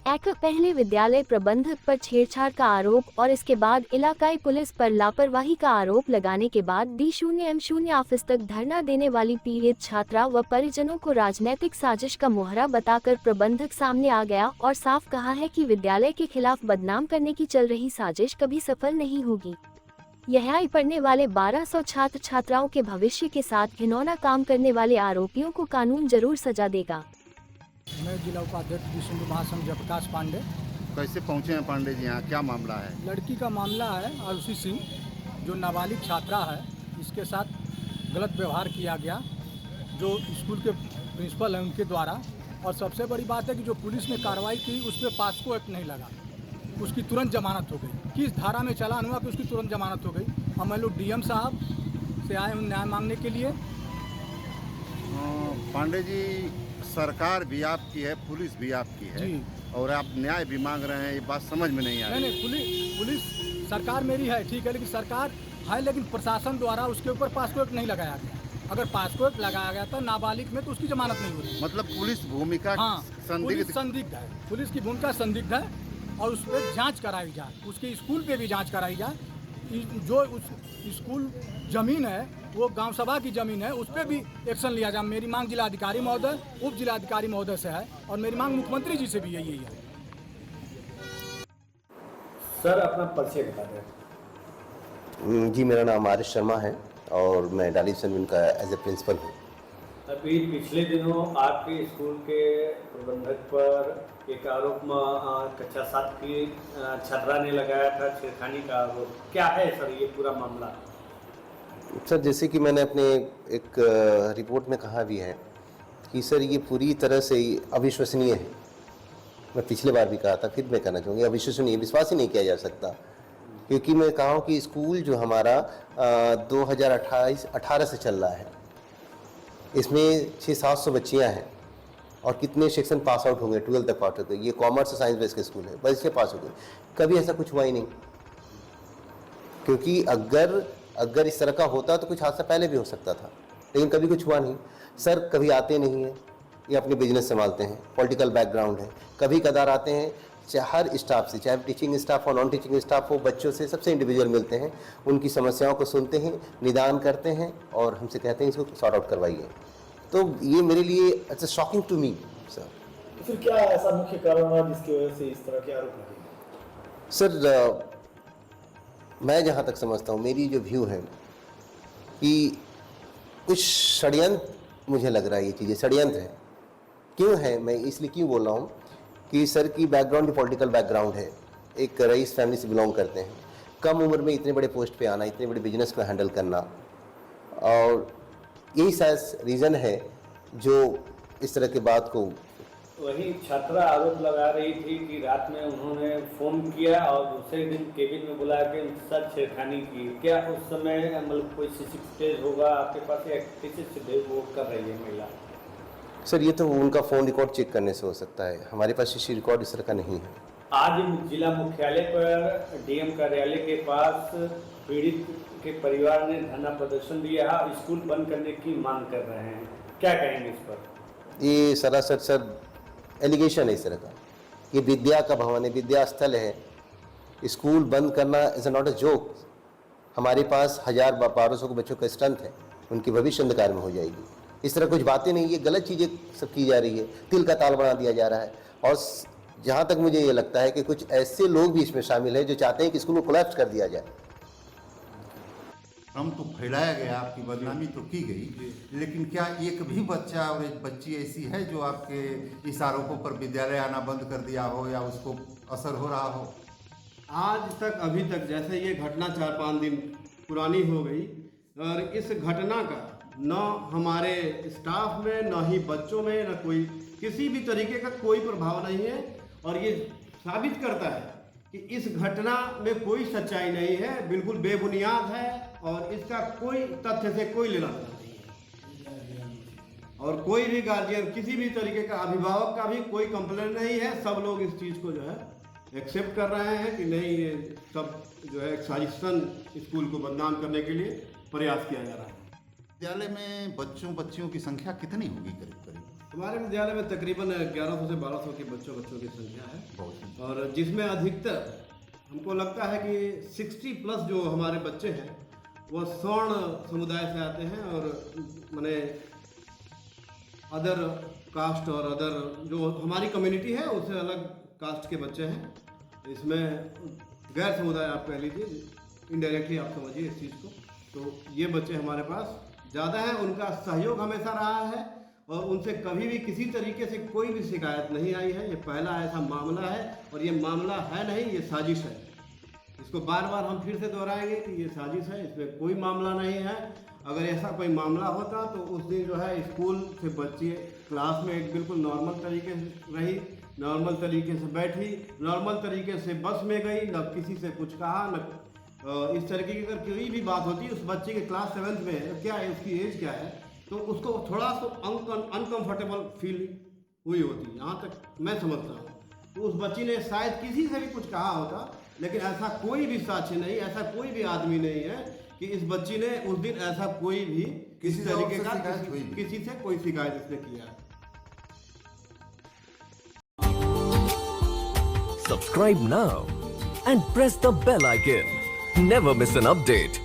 पहले विद्यालय प्रबंधक पर छेड़छाड़ का आरोप और इसके बाद इलाकाई पुलिस पर लापरवाही का आरोप लगाने के बाद D0M0 ऑफिस तक धरना देने वाली पीड़ित छात्रा व परिजनों को राजनीतिक साजिश का मोहरा बताकर प्रबंधक सामने आ गया और साफ कहा है कि विद्यालय के खिलाफ बदनाम करने की चल रही साजिश कभी सफल नहीं होगी। यहां पढ़ने वाले 1200 छात्र छात्राओं के भविष्य के साथ घिनौना काम करने वाले आरोपियों को कानून जरूर सजा देगा। मैं जिला उपाध्यक्ष विष्णु महासंघ जयप्रकाश पांडे। कैसे पहुंचे हैं पांडे जी यहाँ, क्या मामला है? लड़की का मामला है आरुषि सिंह, जो नाबालिग छात्रा है, इसके साथ गलत व्यवहार किया गया जो स्कूल के प्रिंसिपल हैं उनके द्वारा। और सबसे बड़ी बात है कि जो पुलिस ने कार्रवाई की उस पर पास्को एक्ट नहीं लगा, उसकी तुरंत जमानत हो गई। किस धारा में चालान हुआ कि उसकी तुरंत जमानत हो गई। हम लोग DM साहब से आए हैं न्याय मांगने के लिए। पांडे जी, सरकार भी आपकी है, पुलिस भी आपकी है और आप न्याय भी मांग रहे हैं, ये बात समझ में नहीं आ रही। नहीं, पुलिस सरकार मेरी है, ठीक है, लेकिन सरकार है, लेकिन प्रशासन द्वारा उसके ऊपर पास्को एक्ट नहीं लगाया गया। अगर पास्को एक्ट लगाया गया था नाबालिग में तो उसकी जमानत नहीं होती। मतलब पुलिस भूमिका संदिग्ध है, पुलिस की भूमिका संदिग्ध है और उस पर जाँच कराई जाए, उसके स्कूल पे भी जाँच कराई जाए। जो उस स्कूल जमीन है वो गांव सभा की जमीन है, उस पर भी एक्शन लिया जाए। मेरी मांग जिलाधिकारी महोदय, उप जिलाधिकारी महोदय से है और मेरी मांग मुख्यमंत्री जी से भी यही है। सर, अपना परिचय बता दें। जी, मेरा नाम आरिश शर्मा है और मैं डाली सनविन का एज ए प्रिंसिपल हूँ। अभी पिछले दिनों आपके स्कूल के प्रबंधक पर एक आरोप कक्षा 7 की छात्रा ने लगाया था छेड़खानी का आरोप, क्या है सर ये पूरा मामला? सर, जैसे कि मैंने अपने एक रिपोर्ट में कहा भी है कि सर ये पूरी तरह से अविश्वसनीय है। मैं पिछले बार भी कहा था, फिर मैं कहना चाहूँगी, अविश्वसनीय, विश्वास ही नहीं किया जा सकता। क्योंकि मैं कहा हूँ कि स्कूल जो हमारा 2018 से चल रहा है, इसमें 600-700 बच्चियाँ हैं और कितने सेक्शन पास आउट होंगे, 12 तक पास हो गए। ये कॉमर्स और साइंस बेस के स्कूल है, बस इसके पास हो गए। कभी ऐसा कुछ हुआ ही नहीं। क्योंकि अगर इस तरह का होता तो कुछ हादसा पहले भी हो सकता था, लेकिन कभी कुछ हुआ नहीं। सर कभी आते नहीं हैं, ये अपने बिजनेस संभालते हैं, पॉलिटिकल बैकग्राउंड है। कभी कदार आते हैं, चाहे हर स्टाफ से, चाहे टीचिंग स्टाफ हो, नॉन टीचिंग स्टाफ हो, बच्चों से, सबसे इंडिविजुअल मिलते हैं, उनकी समस्याओं को सुनते हैं, निदान करते हैं और हमसे कहते हैं इसको सॉर्ट आउट करवाइए। तो ये मेरे लिए it's shocking to me sir. तो फिर क्या ऐसा मुख्य कारण रहा जिसकी वजह से इस तरह के आरोप लगे? सर, मैं जहाँ तक समझता हूँ, मेरी जो व्यू है कि कुछ षड्यंत्र, मुझे लग रहा है ये चीज़ें षड्यंत्र है। क्यों है, मैं इसलिए क्यों बोल रहा हूँ कि सर की बैकग्राउंड भी पॉलिटिकल बैकग्राउंड है, एक रईस फैमिली से बिलोंग करते हैं, कम उम्र में इतने बड़े पोस्ट पे आना, इतने बड़े बिजनेस को हैंडल करना, और यही शायद रीज़न है जो इस तरह की बात को। वही छात्रा आरोप लगा रही थी कि रात में उन्होंने फ़ोन किया और दूसरे दिन केबिन में बुला के उनके साथ छेड़खानी की। क्या उस समय मतलब कोई CCTV फुटेज होगा आपके पास या कैसे से वो कर रही है महिला? सर ये तो उनका फ़ोन रिकॉर्ड चेक करने से हो सकता है, हमारे पास CCTV रिकॉर्ड इस तरह का नहीं है। आज जिला मुख्यालय पर DM कार्यालय के पास पीड़ित के परिवार ने धरना प्रदर्शन दिया, स्कूल बंद करने की मांग कर रहे हैं, क्या कहेंगे इस पर? ये सरासर सर एलिगेशन है इस तरह का। ये विद्या का भवन है, विद्या स्थल है, स्कूल बंद करना इज़ नॉट अ जोक। हमारे पास 1000-1200 के बच्चों का स्ट्रेंथ है, उनकी भविष्य अंधकार में हो जाएगी। इस तरह कुछ बातें नहीं, ये गलत चीज़ें सब की जा रही है, तिल का ताल बना दिया जा रहा है। और जहाँ तक मुझे ये लगता है कि कुछ ऐसे लोग भी इसमें शामिल हैं जो चाहते हैं कि स्कूल को कोलैप्स कर दिया जाए। हम तो फैलाया गया, आपकी बदनामी तो की गई, लेकिन क्या एक भी बच्चा और एक बच्ची ऐसी है जो आपके इस आरोपों पर विद्यालय आना बंद कर दिया हो या उसको असर हो रहा हो? आज तक, अभी तक, जैसे ये घटना 4-5 दिन पुरानी हो गई और इस घटना का न हमारे स्टाफ में, न ही बच्चों में, न कोई किसी भी तरीके का कोई प्रभाव नहीं है। और ये साबित करता है कि इस घटना में कोई सच्चाई नहीं है, बिल्कुल बेबुनियाद है और इसका कोई तथ्य से कोई लेना देना नहीं है। और कोई भी गार्जियन, किसी भी तरीके का अभिभावक का भी कोई कंप्लेंट नहीं है। सब लोग इस चीज़ को जो है एक्सेप्ट कर रहे हैं कि नहीं, ये सब जो है साजिशन स्कूल को बदनाम करने के लिए प्रयास किया जा रहा है। विद्यालय में बच्चों बच्चियों की संख्या कितनी होगी करीब करीब? हमारे विद्यालय में तकरीबन 1100 से 1200 के बच्चों की संख्या है, बहुत और जिसमें अधिकतर हमको लगता है कि 60 प्लस जो हमारे बच्चे हैं वो स्वर्ण समुदाय से आते हैं, और माने अदर कास्ट और अदर जो हमारी कम्युनिटी है उससे अलग कास्ट के बच्चे हैं। इसमें गैर समुदाय आप कह लीजिए, इनडायरेक्टली आप समझिए इस चीज़ को। तो ये बच्चे हमारे पास ज़्यादा हैं, उनका सहयोग हमेशा रहा है और उनसे कभी भी किसी तरीके से कोई भी शिकायत नहीं आई है। ये पहला ऐसा मामला है, और ये मामला है नहीं, ये साजिश है। इसको बार बार हम फिर से दोहराएंगे कि ये साजिश है, इसमें कोई मामला नहीं है। अगर ऐसा कोई मामला होता तो उस दिन जो है स्कूल से बच्चे क्लास में एक बिल्कुल नॉर्मल तरीके से रही, नॉर्मल तरीके से बैठी, नॉर्मल तरीके से बस में गई, न किसी से कुछ कहा, न इस तरीके की अगर कोई भी बात होती है। उस बच्चे के क्लास 7th में है, क्या है, उसकी एज क्या है, तो उसको थोड़ा सा अनकंफर्टेबल फील हुई होती, यहाँ तक मैं समझता हूँ। तो उस बच्ची ने शायद किसी से भी कुछ कहा होता, लेकिन ऐसा कोई भी साक्ष्य नहीं, ऐसा कोई भी आदमी नहीं है कि इस बच्ची ने उस दिन ऐसा कोई भी किसी तरीके का किसी से कोई शिकायत इसने किया है। Subscribe now and press the bell icon. Never miss an update.